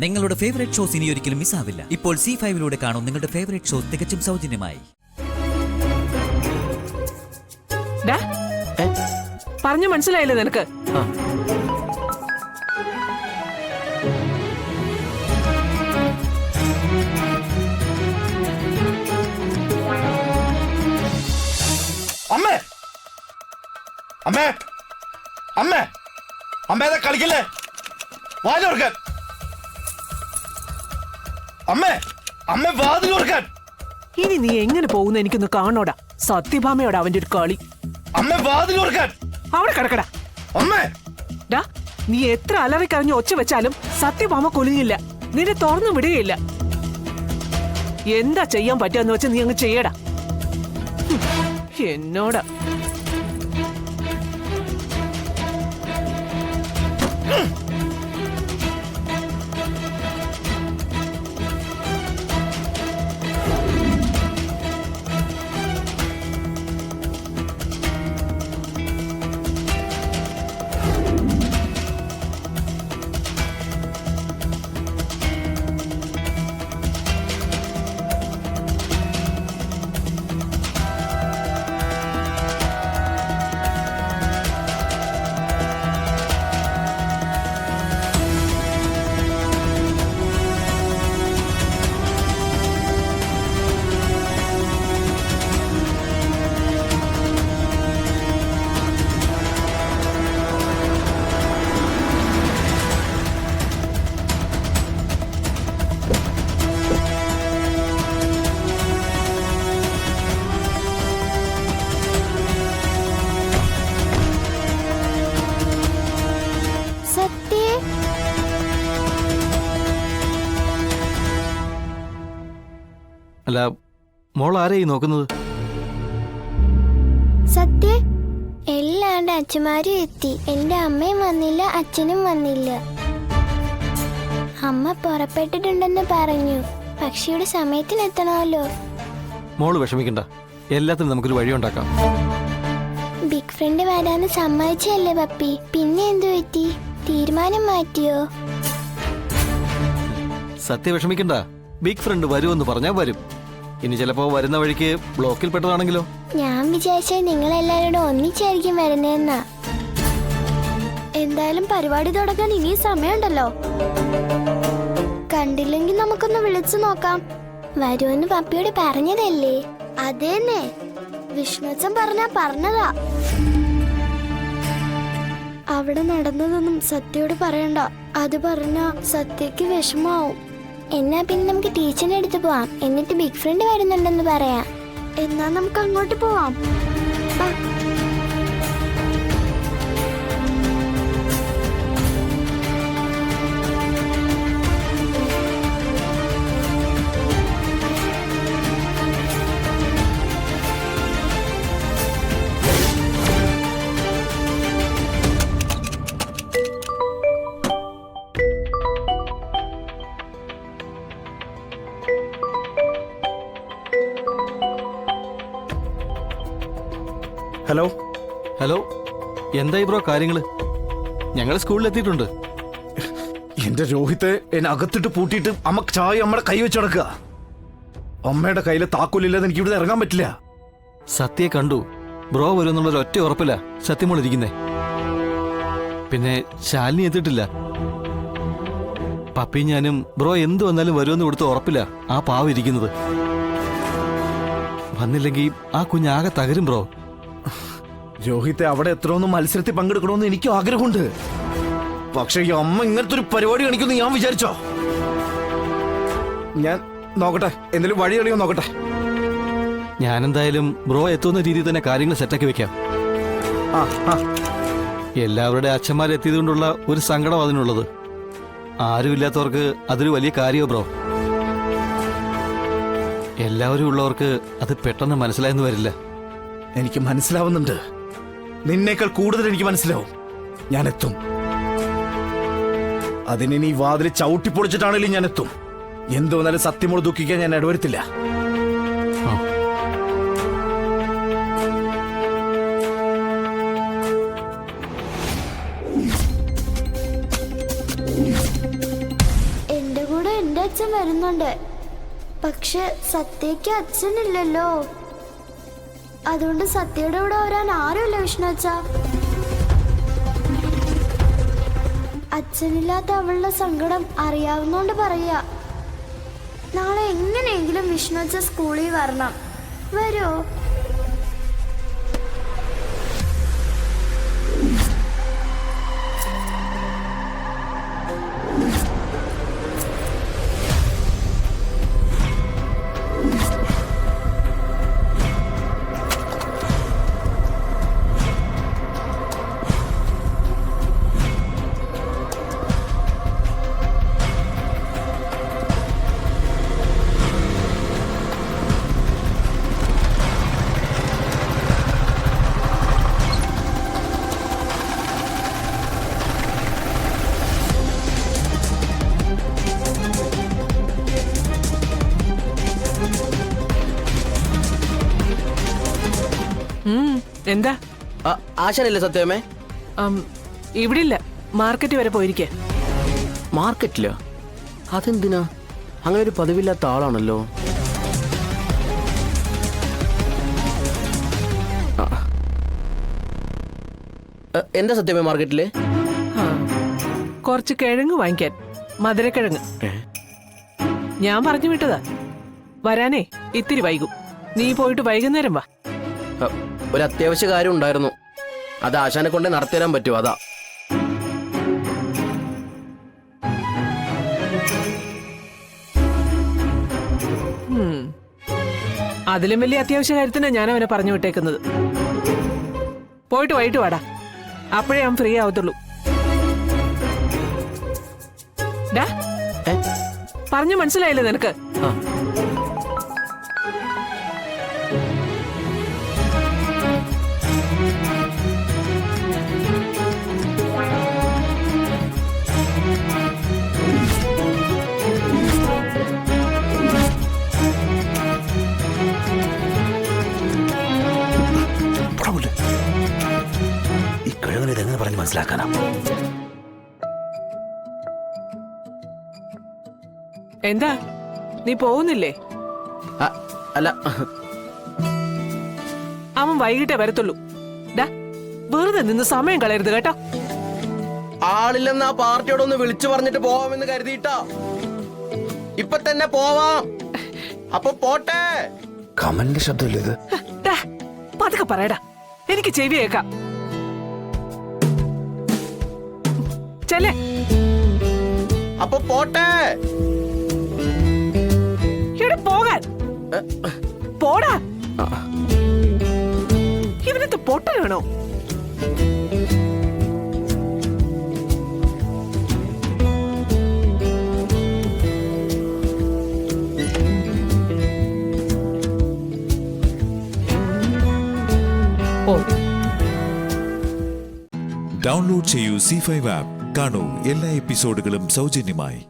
നിങ്ങളുടെ favourite shows ഇനി ഒരിക്കലും മിസ്സാവില്ല. ഇപ്പോൾ C5 കാണും നിങ്ങളുടെ ഫേവറേറ്റ് ഷോസ് തികച്ചും സൗജന്യമായി. പറഞ്ഞു മനസ്സിലായില്ലേ നിനക്ക്? അമ്മേ അമ്മേ അമ്മേ അമ്മേ കളിക്കല്ലേ, വാതിലോർക്കാൻ. അമ്മേ അമ്മേ വാതിലോർക്കാൻ. ഇനി നീ എങ്ങനെ പോകുന്ന എനിക്കൊന്ന് കാണോടാ. സത്യഭാമയോടാ അവന്റെ ഒരു കളി. അമ്മേ വാതിലോർക്കാൻ. അവിടെ കിടക്കടാ. അമ്മേ ഡാ, നീ എത്ര അലറിക്കറിഞ്ഞ് ഒച്ച വെച്ചാലും സത്യഭാമ കൊലിഞ്ഞില്ല. നിന്നെ തുറന്നു വിടുകയില്ല. എന്താ ചെയ്യാൻ പറ്റാന്ന് വെച്ചാ നീ അങ്ങ് ചെയ്യടാ. എന്നോടാ അല്ല, മോൾ ആരെയും നോക്കുന്നത്? സത്യ, എല്ലാണ്ട് അച്ഛന്മാരും എത്തി. എന്റെ അമ്മയും വന്നില്ല, അച്ഛനും വന്നില്ല. അമ്മ പുറപ്പെട്ടിട്ടുണ്ടെന്ന് പറഞ്ഞു. പക്ഷിയുടെ സമയത്തിനെത്തണമല്ലോ. മോള് വിഷമിക്കണ്ട, എല്ലാത്തിനും നമുക്കൊരു വഴി ഉണ്ടാക്കാം. ബിഗ് ഫ്രണ്ട് വരാന്ന് സമ്മതിച്ചല്ലേ പപ്പി? പിന്നെ എന്തു പറ്റി? തീരുമാനം മാറ്റിയോ? സത്യ വിഷമിക്കണ്ട, ബിഗ് ഫ്രണ്ട് വരുമെന്ന് പറഞ്ഞാൽ വരും. ഇനി ചിലപ്പോ വരുന്ന വഴിക്ക് ബ്ലോക്കിൽ പെട്ടതാണെങ്കിലോ? ഞാൻ വിചാരിച്ച നിങ്ങളെല്ലാവരോടും ഒന്നിച്ചായിരിക്കും വരുന്നതെന്നാ. എന്തായാലും പരിപാടി തുടങ്ങാൻ ഇനിയും സമയമുണ്ടല്ലോ. കണ്ടില്ലെങ്കിൽ നമുക്കൊന്ന് വിളിച്ചു നോക്കാം. വരുമെന്ന് പപ്പിയോട് പറഞ്ഞതല്ലേ? അതേന്നെ, വിഷ്ണുച്ചൻ പറഞ്ഞതാ. അവിടെ നടന്നതൊന്നും സത്യയോട് പറയണ്ട. അത് പറഞ്ഞ സത്യക്ക് വിഷമാവും. എന്നാ പിന്നെ നമുക്ക് ടീച്ചറിന്റെ അടുത്ത് പോവാം. എന്നിട്ട് ബിഗ് ഫ്രണ്ട് വരുന്നുണ്ടെന്ന് പറയാം. എന്നാ നമുക്ക് അങ്ങോട്ട് പോവാം. ഹലോ ഹലോ, എന്തായി ബ്രോ കാര്യങ്ങള്? ഞങ്ങൾ സ്കൂളിൽ എത്തിയിട്ടുണ്ട്. എന്റെ രോഹിത്തെ എന്നെ അകത്തിട്ട് പൂട്ടിയിട്ട് അമ്മ ചായ അമ്മയുടെ കൈ വെച്ച് നടക്കുക. അമ്മയുടെ കയ്യിലെ താക്കോലില്ലാതെ എനിക്ക് ഇവിടെ ഇറങ്ങാൻ പറ്റില്ല. സത്യയെ കണ്ടു, ബ്രോ വരുമെന്നുള്ളൊരു ഒറ്റ ഉറപ്പില്ല സത്യമോൾ ഇരിക്കുന്നേ. പിന്നെ ശാലിനി എത്തിയിട്ടില്ല. പപ്പി ഞാനും ബ്രോ എന്ത് വന്നാലും വരുമെന്ന് കൊടുത്ത് ഉറപ്പില്ല ആ പാവം ഇരിക്കുന്നത്. വന്നില്ലെങ്കിൽ ആ കുഞ്ഞാകെ തകരും ബ്രോ. രോഹിത്തെ അവിടെ എത്രയൊന്നും മത്സരത്തിൽ പങ്കെടുക്കണമെന്ന് എനിക്കും ആഗ്രഹമുണ്ട്. പക്ഷെ ഈ അമ്മ ഇങ്ങനത്തെ ഒരു പരിപാടി കാണിക്കുമെന്ന് ഞാൻ വിചാരിച്ചോ? ഞാൻ നോക്കട്ടെ, എന്തെങ്കിലും വഴി കളിയോ നോക്കട്ടെ. ഞാനെന്തായാലും ബ്രോ എത്തുന്ന രീതിയിൽ തന്നെ കാര്യങ്ങൾ സെറ്റാക്കി വെക്കാം. എല്ലാവരുടെ അച്ഛന്മാരെത്തിയത് കൊണ്ടുള്ള ഒരു സങ്കടം അതിനുള്ളത്. ആരുമില്ലാത്തവർക്ക് അതൊരു വലിയ കാര്യമോ ബ്രോ? എല്ലാവരും ഉള്ളവർക്ക് അത് പെട്ടെന്ന് മനസ്സിലായെന്ന് വരില്ല. എനിക്ക് മനസ്സിലാവുന്നുണ്ട്. നിന്നേക്കാൾ കൂടുതൽ എനിക്ക് മനസ്സിലാവും. ഞാൻ എത്തും. അതിനി വാതിൽ ചവിട്ടിപ്പൊളിച്ചിട്ടാണെങ്കിലും ഞാൻ എത്തും. എന്ത് വന്നാലും സത്യമോട് ദുഃഖിക്കാൻ ഞാൻ ഇടവരുത്തില്ല. അച്ഛൻ വരുന്നുണ്ട്. പക്ഷെ സത്യയ്ക്ക് അച്ഛനില്ലല്ലോ. അതുകൊണ്ട് സത്യയുടെ കൂടെ വരാൻ ആരുമില്ല വിഷ്ണു അച്ഛ. അച്ഛനില്ലാത്ത അവളുടെ സങ്കടം അറിയാവുന്നോണ്ട് പറയാ. നാളെ എങ്ങനെയെങ്കിലും വിഷ്ണു അച്ഛ സ്കൂളിൽ വരണം. വരോ? എന്താ? ആശാനല്ലേ സത്യമേ? ഇവിടെ ഇല്ല, മാർക്കറ്റ് വരെ പോയിരിക്കേ. മാർക്കറ്റിലോ? അതെന്തിനാ? അങ്ങനെ ഒരു പതിവില്ലാത്ത ആളാണല്ലോ. എന്താ സത്യമേ മാർക്കറ്റില്? കുറച്ച് കിഴങ്ങ് വാങ്ങിക്കാൻ, മധുരക്കിഴങ്ങ്. ഞാൻ പറഞ്ഞു വിട്ടതാ, വരാനേ ഇത്തിരി വൈകും. നീ പോയിട്ട് വൈകുന്നേരം വാ. ഒരു അത്യാവശ്യ കാര്യം ഉണ്ടായിരുന്നു, അത് ആശാനെ കൊണ്ട് നടത്തിത്തരാൻ പറ്റുമോ? അതാ. അതിലും വലിയ അത്യാവശ്യ കാര്യത്തിനാ ഞാൻ അവനെ പറഞ്ഞു വിട്ടേക്കുന്നത്. പോയിട്ട് വൈകിട്ട് വാടാ, അപ്പോഴേ അവൻ ഫ്രീ ആവത്തുള്ളൂ. പറഞ്ഞു മനസ്സിലായില്ലേ നിനക്ക്? ഈ കഴിവിനെ ഇതെങ്ങനെ പറഞ്ഞ് മനസ്സിലാക്കാനാ? എന്താ, നീ പോകുന്നില്ലേ? അല്ല, അവൻ വൈകിട്ടേ വരത്തുള്ളൂ. വെറുതെ നിന്ന് സമയം കളയരുത് കേട്ടോ. ആളില്ലെന്ന് ആ പാർട്ടിയോടൊന്ന് വിളിച്ചു പറഞ്ഞിട്ട് പോവാമെന്ന് കരുതിയിട്ടാ. ഇപ്പൊ തന്നെ പോവാം. അപ്പൊ പോട്ടെ. കമലിന്റെ ശബ്ദമല്ലേ ഇത്? പതുക്കെ പറയടാ, എനിക്ക് ചെവി കേക്കാം. ചെല്ലേ. അപ്പൊ പോട്ടെ. ഇവിടെ പോകാൻ പോടാ. ഇവനത്തെ പൊട്ടനാണോ? ഡൗൺലോഡ് ചെയ്യൂ C5 ആപ്പ്. കാണൂ എല്ലാ എപ്പിസോഡുകളും സൗജന്യമായി.